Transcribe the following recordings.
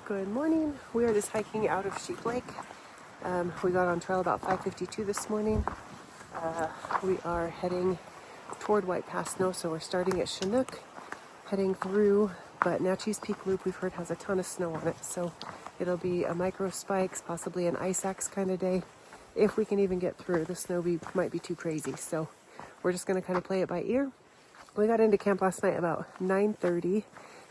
Good morning. We are just hiking out of Sheep Lake. We got on trail about 5:52 this morning. We are heading toward White Pass Snow, so we're starting at Chinook, heading through, but Naches Peak Loop we've heard has a ton of snow on it, so it'll be a microspikes, possibly an ice axe kind of day. If we can even get through, the snow might be too crazy, so we're just going to kind of play it by ear. We got into camp last night about 9:30.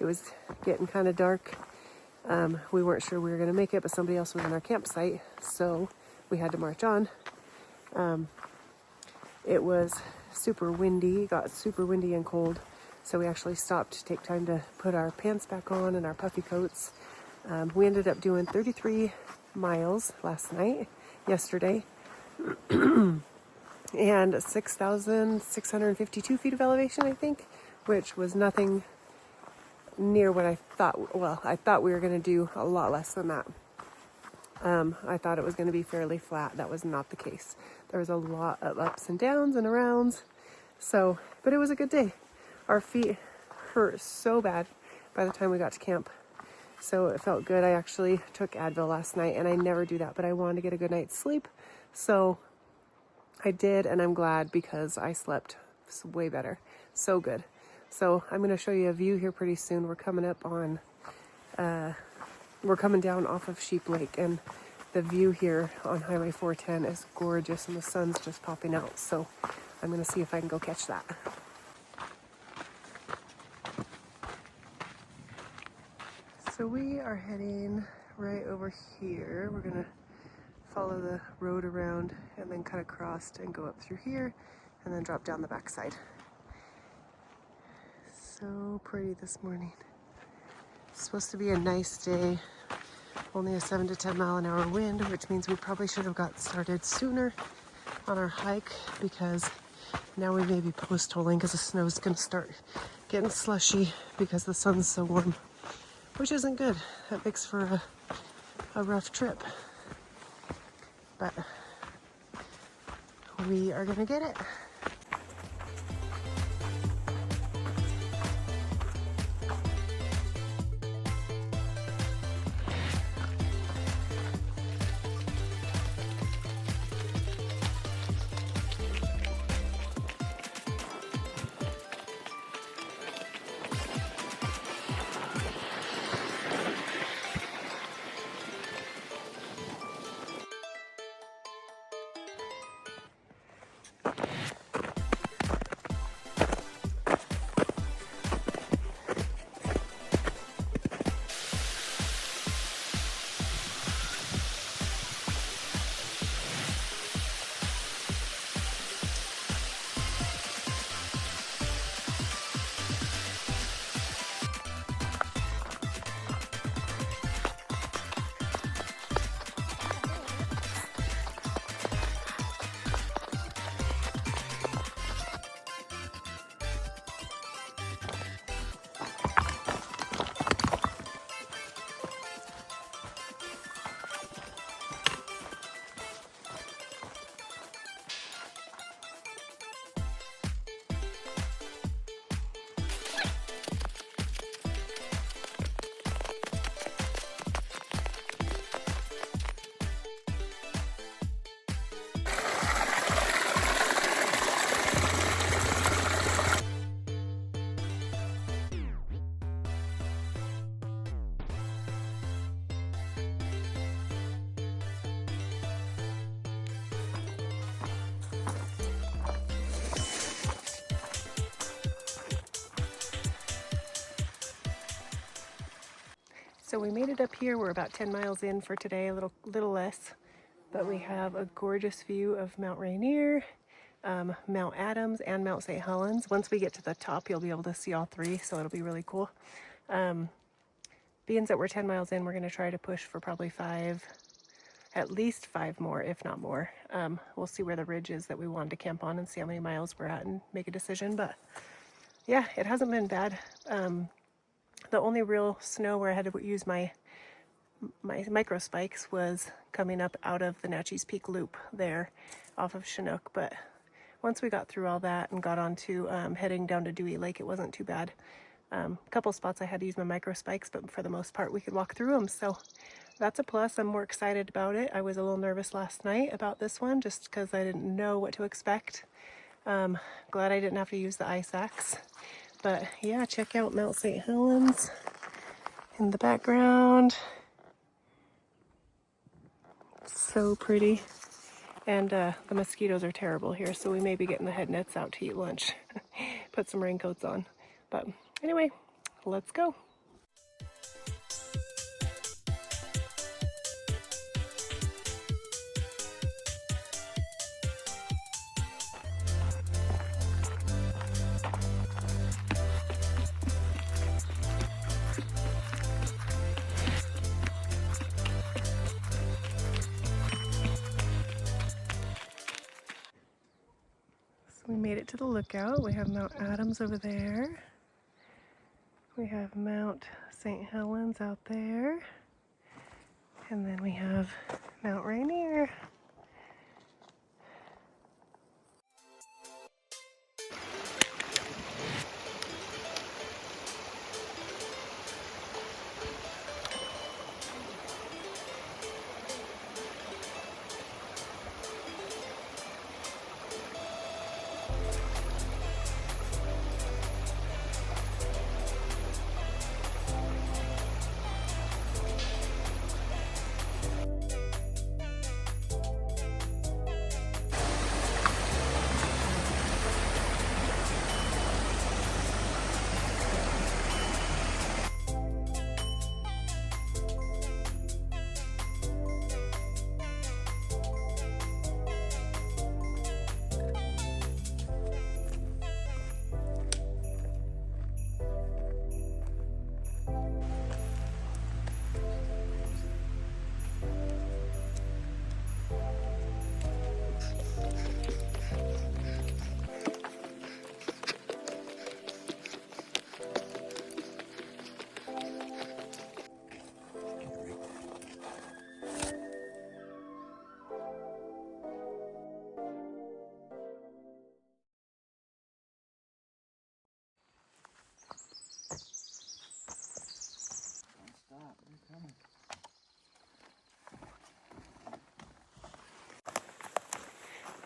It was getting kind of dark. We weren't sure we were going to make it, but somebody else was in our campsite, so we had to march on. It was super windy, got super windy and cold, so we actually stopped to take time to put our pants back on and our puffy coats. We ended up doing 33 miles yesterday, and 6,652 feet of elevation, I think, which was nothing near what I thought. Well, I thought we were going to do a lot less than that. I thought it was going to be fairly flat. That was not the case. There was a lot of ups and downs and arounds. So, but it was a good day. Our feet hurt so bad by the time we got to camp. So it felt good. I actually took Advil last night, and I never do that, but I wanted to get a good night's sleep. So I did, and I'm glad because I slept way better. So good. So I'm going to show you a view here pretty soon. We're coming down off of Sheep Lake, and the view here on Highway 410 is gorgeous, and the sun's just popping out. So I'm going to see if I can go catch that. So we are heading right over here. We're going to follow the road around and then cut across and go up through here and then drop down the backside. So pretty this morning. It's supposed to be a nice day. Only a 7 to 10 mile an hour wind, which means we probably should have got started sooner on our hike, because now we may be post-holing because the snow is going to start getting slushy because the sun's so warm, which isn't good. That makes for a rough trip. But we are going to get it. So we made it up here. We're about 10 miles in for today, a little less, but we have a gorgeous view of Mount Rainier, Mount Adams, and Mount St. Helens. Once we get to the top, you'll be able to see all three, so it'll be really cool. Being that we're 10 miles in, we're going to try to push for probably at least five more, if not more. We'll see where the ridge is that we wanted to camp on and see how many miles we're at and make a decision. But yeah, it hasn't been bad. The only real snow where I had to use my microspikes was coming up out of the Naches Peak Loop there off of Chinook. But once we got through all that and got on to heading down to Dewey Lake, it wasn't too bad. A couple spots I had to use my microspikes, but for the most part we could walk through them. So that's a plus. I'm more excited about it. I was a little nervous last night about this one just because I didn't know what to expect. Glad I didn't have to use the ice axe. But yeah, check out Mount St. Helens in the background. So pretty. And the mosquitoes are terrible here, so we may be getting the head nets out to eat lunch. Put some raincoats on. But anyway, let's go. So we made it to the lookout. We have Mount Adams over there. We have Mount St. Helens out there. And then we have Mount Rainier.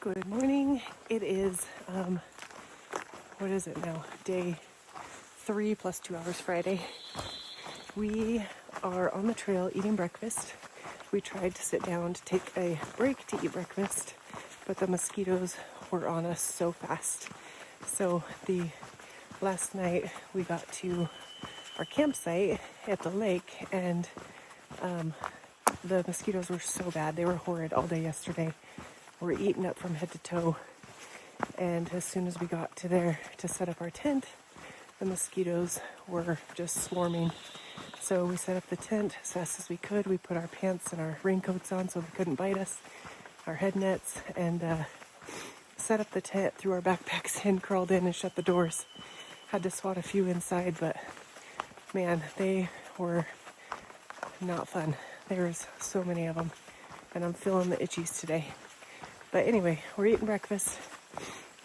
Good morning. It is, what is it now? Day 3 plus 2 hours Friday. We are on the trail eating breakfast. We tried to sit down to take a break to eat breakfast, but the mosquitoes were on us so fast. So last night we got to our campsite at the lake, and the mosquitoes were so bad. They were horrid all day yesterday. We're eaten up from head to toe. And as soon as we got to there to set up our tent, the mosquitoes were just swarming. So we set up the tent as fast as we could. We put our pants and our raincoats on so they couldn't bite us, our head nets, and set up the tent, threw our backpacks in, crawled in and shut the doors. Had to swat a few inside, but man, they were not fun. There was so many of them, and I'm feeling the itchies today. But anyway, we're eating breakfast.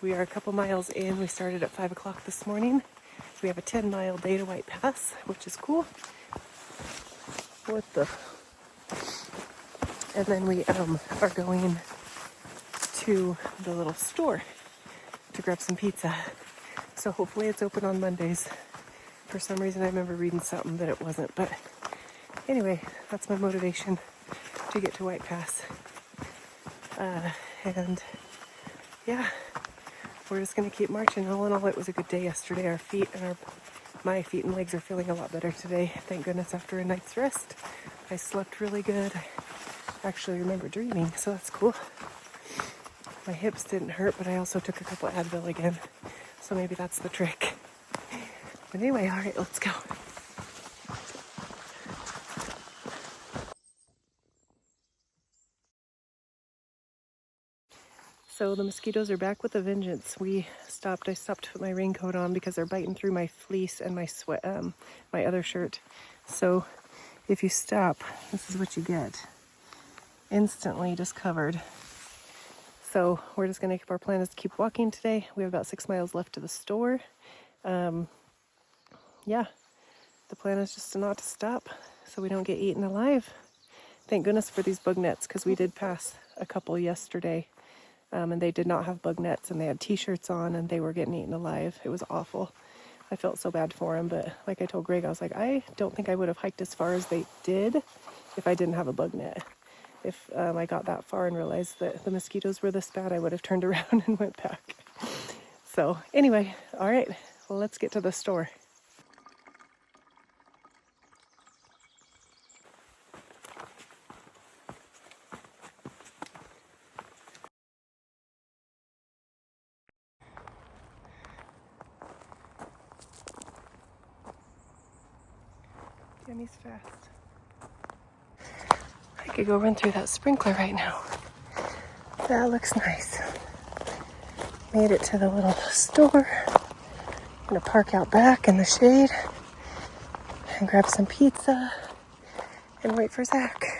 We are a couple miles in. We started at 5 o'clock this morning. We have a 10-mile day to White Pass, which is cool. And then we are going to the little store to grab some pizza. So hopefully it's open on Mondays. For some reason I remember reading something that it wasn't. But anyway, that's my motivation to get to White Pass. And yeah, we're just gonna keep marching. All in all, it was a good day yesterday. My feet and legs are feeling a lot better today. Thank goodness, after a night's rest. I slept really good. I actually remember dreaming, so that's cool. My hips didn't hurt, but I also took a couple Advil again. So maybe that's the trick. But anyway, all right, let's go. So the mosquitoes are back with a vengeance. I stopped to put my raincoat on because they're biting through my fleece and my sweat, my other shirt. So if you stop, this is what you get. Instantly just covered. So we're just gonna, our plan is to keep walking today. We have about 6 miles left to the store. yeah, the plan is just not to stop so we don't get eaten alive. Thank goodness for these bug nets, because we did pass a couple yesterday, and they did not have bug nets, and they had t-shirts on, and they were getting eaten alive. It was awful. I felt so bad for them, but like I told Greg, I was like, I don't think I would have hiked as far as they did if I didn't have a bug net. If I got that far and realized that the mosquitoes were this bad, I would have turned around and went back. So anyway, all right, well, let's get to the store. Demi's fast. I could go run through that sprinkler right now. That looks nice. Made it to the little store. I'm gonna park out back in the shade and grab some pizza and wait for Zach.